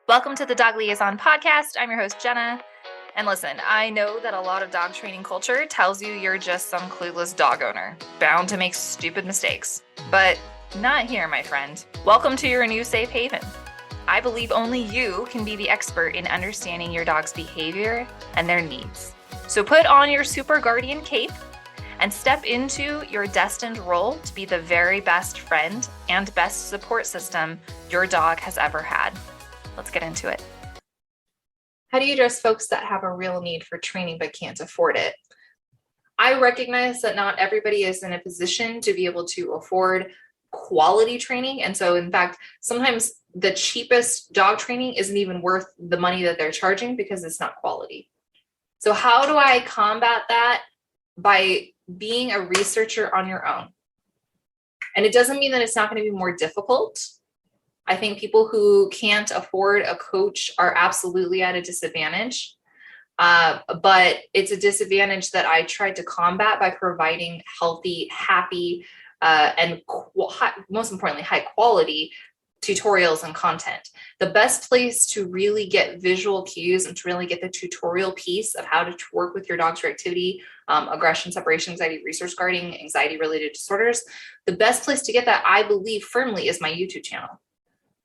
Welcome to the Dog Liaison Podcast. I'm your host, Jenna. And listen, I know that a lot of dog training culture tells you you're just some clueless dog owner, bound to make stupid mistakes. But not here, my friend. Welcome to your new safe haven. I believe only you can be the expert in understanding your dog's behavior and their needs. So put on your super guardian cape and step into your destined role to be the very best friend and best support system your dog has ever had. Let's get into it. How do you address folks that have a real need for training but can't afford it? I recognize that not everybody is in a position to be able to afford quality training. And so, in fact, sometimes the cheapest dog training isn't even worth the money that they're charging because it's not quality. So how do I combat that? By being a researcher on your own. And it doesn't mean that it's not going to be more difficult. I think people who can't afford a coach are absolutely at a disadvantage. But it's a disadvantage that I tried to combat by providing healthy, happy, and most importantly, high quality tutorials and content. The best place to really get visual cues and to really get the tutorial piece of how to work with your dog's reactivity, aggression, separation, anxiety, resource guarding, anxiety related disorders, the best place to get that, I believe firmly, is my YouTube channel.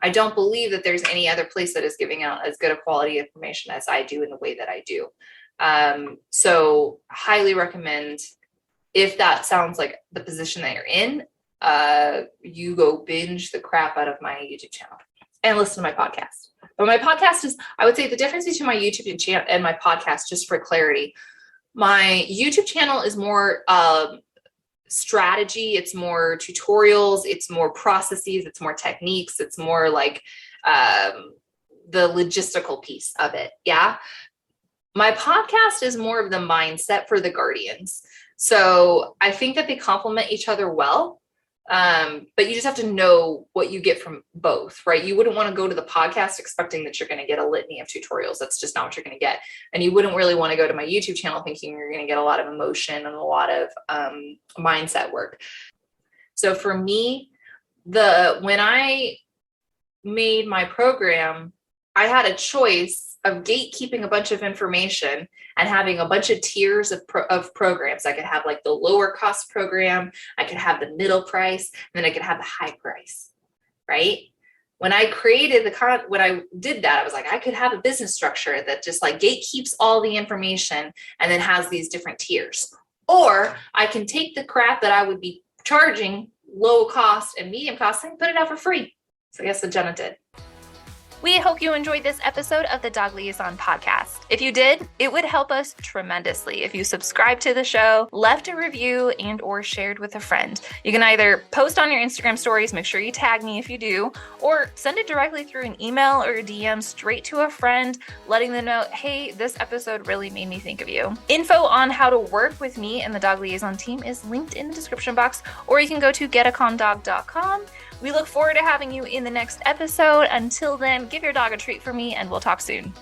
I don't believe that there's any other place that is giving out as good a quality information as I do in the way that I do. So highly recommend, if that sounds like the position that you're in, you go binge the crap out of my YouTube channel and listen to my podcast. But my podcast is, I would say the difference between my YouTube channel and my podcast, just for clarity, my YouTube channel is more strategy, it's more tutorials, it's more processes, it's more techniques, it's more like the logistical piece of it. Yeah. My podcast is more of the mindset for the guardians. So I think that they complement each other well. But you just have to know what you get from both, right? You wouldn't want to go to the podcast expecting that you're going to get a litany of tutorials. That's just not what you're going to get. And you wouldn't really want to go to my YouTube channel thinking you're going to get a lot of emotion and a lot of mindset work. So for me, when I made my program, I had a choice of gatekeeping a bunch of information and having a bunch of tiers of programs. I could have like the lower cost program, I could have the middle price, and then I could have the high price, right? When I created when I did that, I was like, I could have a business structure that just like gatekeeps all the information and then has these different tiers. Or I can take the crap that I would be charging low cost and medium cost and put it out for free. So I guess what Jenna did. We hope you enjoyed this episode of the Dog Liaison Podcast. If you did, it would help us tremendously if you subscribed to the show, left a review, and or shared with a friend. You can either post on your Instagram stories, make sure you tag me if you do, or send it directly through an email or a DM straight to a friend, letting them know, hey, this episode really made me think of you. Info on how to work with me and the Dog Liaison team is linked in the description box, or you can go to getacalmdog.com. We look forward to having you in the next episode. Until then, give your dog a treat for me, and we'll talk soon.